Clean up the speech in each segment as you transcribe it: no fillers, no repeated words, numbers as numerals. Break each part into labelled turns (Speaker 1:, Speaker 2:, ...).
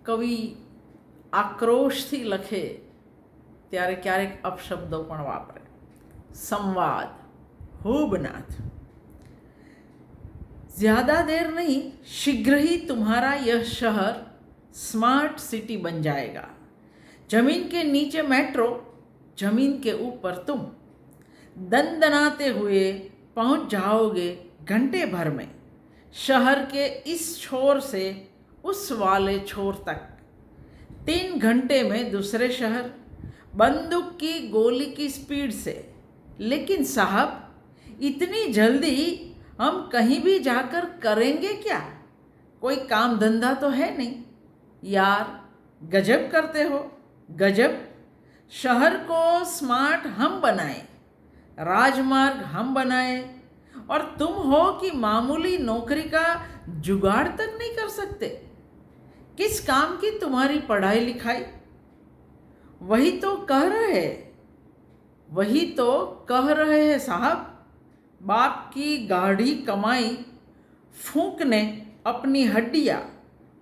Speaker 1: કવિ આક્રોશથી લખે ત્યારે ક્યારેક અપશબ્દો પણ વાપરે. સંવાદ, होबनाथ. ज़्यादा देर नहीं, शीघ्र ही तुम्हारा यह शहर स्मार्ट सिटी बन जाएगा. जमीन के नीचे मेट्रो, जमीन के ऊपर तुम. दनदनाते हुए पहुंच जाओगे घंटे भर में शहर के इस छोर से उस वाले छोर तक. 3 घंटे में दूसरे शहर, बंदूक की गोली की स्पीड से. लेकिन साहब, इतनी जल्दी हम कहीं भी जाकर करेंगे क्या? कोई काम धंधा तो है नहीं. यार, गजब करते हो, गजब. शहर को स्मार्ट हम बनाएं, राजमार्ग हम बनाएं, और तुम हो कि मामूली नौकरी का जुगाड़ तक नहीं कर सकते. किस काम की तुम्हारी पढ़ाई लिखाई? वही तो कह रहे हैं साहब. बाप की गाढ़ी कमाई फूंकने अपनी हड्डियाँ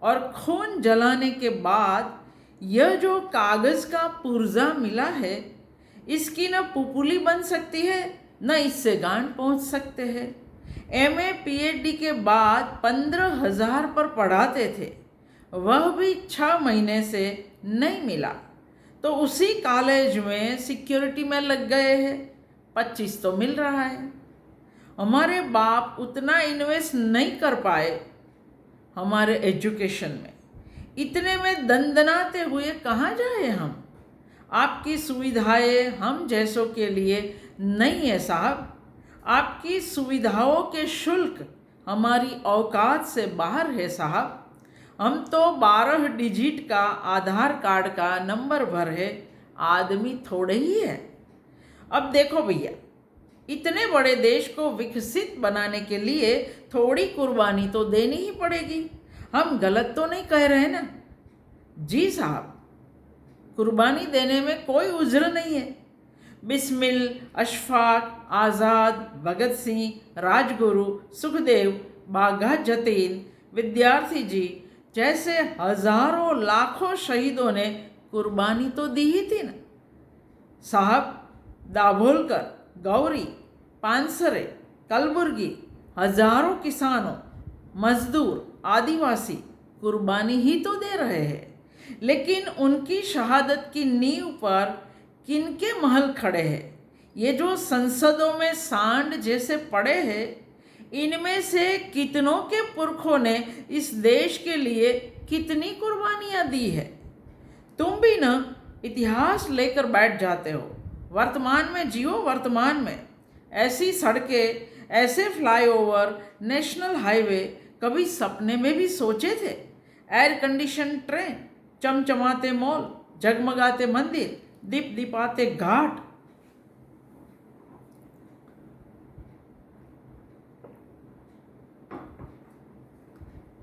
Speaker 1: और खून जलाने के बाद यह जो कागज़ का पुर्जा मिला है, इसकी न पुपुली बन सकती है, न इससे गांठ पहुंच सकते हैं. MA PhD के बाद 15,000 पर पढ़ाते थे, वह भी 6 महीने से नहीं मिला. तो उसी कॉलेज में सिक्योरिटी में लग गए हैं. 25 तो मिल रहा है. हमारे बाप उतना इन्वेस्ट नहीं कर पाए हमारे एजुकेशन में. इतने में दंदनाते हुए कहाँ जाए हम? आपकी सुविधाएं हम जैसों के लिए नहीं है साहब. आपकी सुविधाओं के शुल्क हमारी औकात से बाहर है साहब. हम तो 12 डिजिट का आधार कार्ड का नंबर भर है, आदमी थोड़े ही है. अब देखो भैया, इतने बड़े देश को विकसित बनाने के लिए थोड़ी कुर्बानी तो देनी ही पड़ेगी. हम गलत तो नहीं कह रहे ना? जी साहब, कुर्बानी देने में कोई उज्र नहीं है. बिस्मिल, अशफाक, आज़ाद, भगत सिंह, राजगुरु, सुखदेव, बाघा जतीन, विद्यार्थी जी जैसे हजारों लाखों शहीदों ने कुर्बानी तो दी ही थी ना साहब. दाभोलकर, गौरी, पानसरे, कलबुर्गी, हजारों किसानों, मजदूर, आदिवासी कुर्बानी ही तो दे रहे हैं. लेकिन उनकी शहादत की नींव पर किनके महल खड़े हैं? ये जो संसदों में सांड जैसे पड़े हैं, इनमें से कितनों के पुरखों ने इस देश के लिए कितनी कुर्बानियाँ दी है. तुम भी ना इतिहास लेकर बैठ जाते हो. वर्तमान में जियो, वर्तमान में. ऐसी सड़कें, ऐसे फ्लाईओवर, नेशनल हाईवे कभी सपने में भी सोचे थे? एयर कंडीशन ट्रेन, चमचमाते मॉल, जगमगाते मंदिर, दीप दीपाते घाट.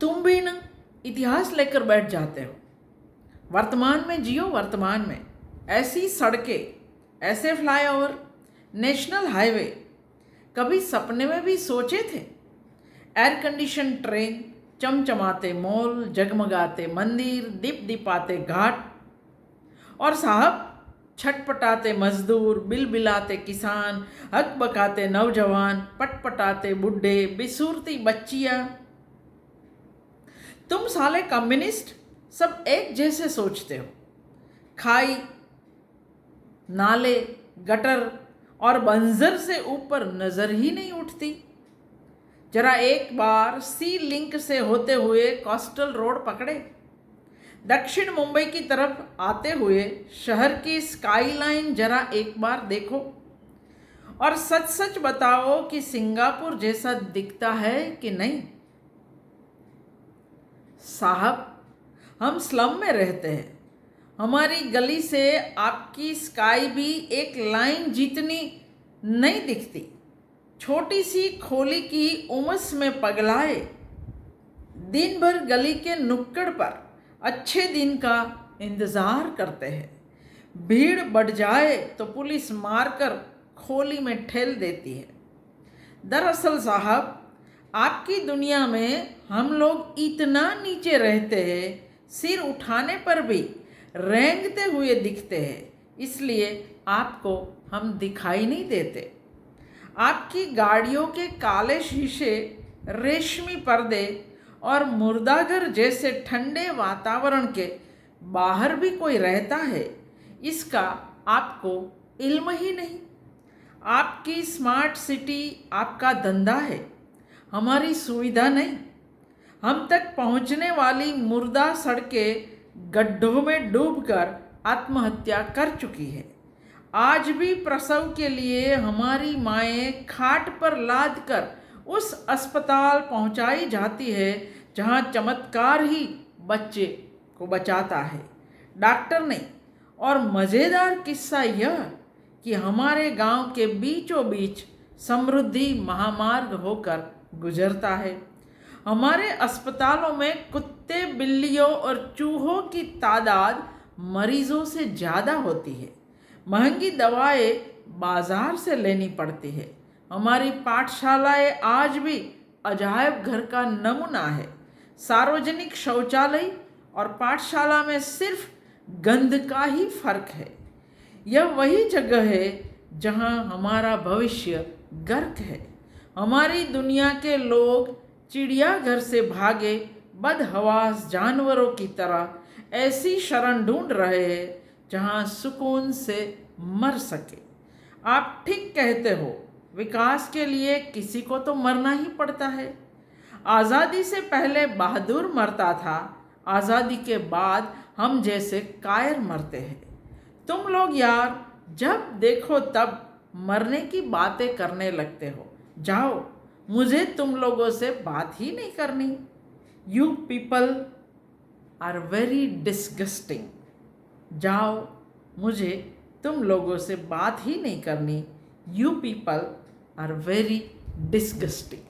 Speaker 1: तुम भी ना इतिहास लेकर बैठ जाते हो. वर्तमान में जियो, वर्तमान में. ऐसी सड़कें, ऐसे फ्लाईओवर, नेशनल हाईवे कभी सपने में भी सोचे थे? एयर कंडीशन ट्रेन, चमचमाते मॉल, जगमगाते मंदिर, दीप दीपाते घाट. और साहब, छटपटाते मजदूर, बिलबिलाते किसान, हकबकाते नौजवान, पटपटाते बुढ़े, बिसूरती बच्चियाँ. तुम साले कम्युनिस्ट सब एक जैसे सोचते हो. खाई, नाले, गटर और बंजर से ऊपर नज़र ही नहीं उठती. जरा एक बार सी लिंक से होते हुए कोस्टल रोड पकड़े. दक्षिण मुंबई की तरफ आते हुए शहर की स्काईलाइन जरा एक बार देखो, और सच सच बताओ कि सिंगापुर जैसा दिखता है कि नहीं. साहब, हम स्लम में रहते हैं. हमारी गली से आपकी स्काई भी एक लाइन जितनी नहीं दिखती. छोटी सी खोली की उमस में पगलाए दिन भर गली के नुक्कड़ पर अच्छे दिन का इंतज़ार करते हैं. भीड़ बढ़ जाए तो पुलिस मारकर खोली में ठेल देती है. दरअसल साहब, आपकी दुनिया में हम लोग इतना नीचे रहते हैं सिर उठाने पर भी रेंगते हुए दिखते हैं, इसलिए आपको हम दिखाई नहीं देते। आपकी गाड़ियों के काले शीशे, रेशमी पर्दे और मुर्दाघर जैसे ठंडे वातावरण के बाहर भी कोई रहता है, इसका आपको इल्म ही नहीं। आपकी स्मार्ट सिटी आपका धंधा है, हमारी सुविधा नहीं। हम तक पहुंचने वाली मुर्दा सड़कें गड्ढों में डूबकर आत्महत्या कर चुकी है। आज भी प्रसव के लिए हमारी माएँ खाट पर लाद कर उस अस्पताल पहुंचाई जाती है जहां चमत्कार ही बच्चे को बचाता है, डॉक्टर नहीं। और मज़ेदार किस्सा यह कि हमारे गांव के बीचों बीच समृद्धि महामार्ग होकर गुजरता है। हमारे अस्पतालों में कुत्ते, बिल्लियों और चूहों की तादाद मरीजों से ज़्यादा होती है। महंगी दवाएं बाजार से लेनी पड़ती है। हमारी पाठशालाएं आज भी अजायब घर का नमूना है। सार्वजनिक शौचालय और पाठशाला में सिर्फ गंध का ही फर्क है। यह वही जगह है जहां हमारा भविष्य गर्क है। हमारी दुनिया के लोग चिड़ियाघर से भागे बदहवास जानवरों की तरह ऐसी शरण ढूंढ रहे हैं जहां सुकून से मर सके। आप ठीक कहते हो, विकास के लिए किसी को तो मरना ही पड़ता है। आज़ादी से पहले बहादुर मरता था, आज़ादी के बाद हम जैसे कायर मरते हैं। तुम लोग यार जब देखो तब मरने की बातें करने लगते हो। जाओ, मुझे तुम लोगों से बात ही नहीं करनी। You people are very disgusting. जाओ, मुझे तुम लोगों से बात ही नहीं करनी। You people are very disgusting.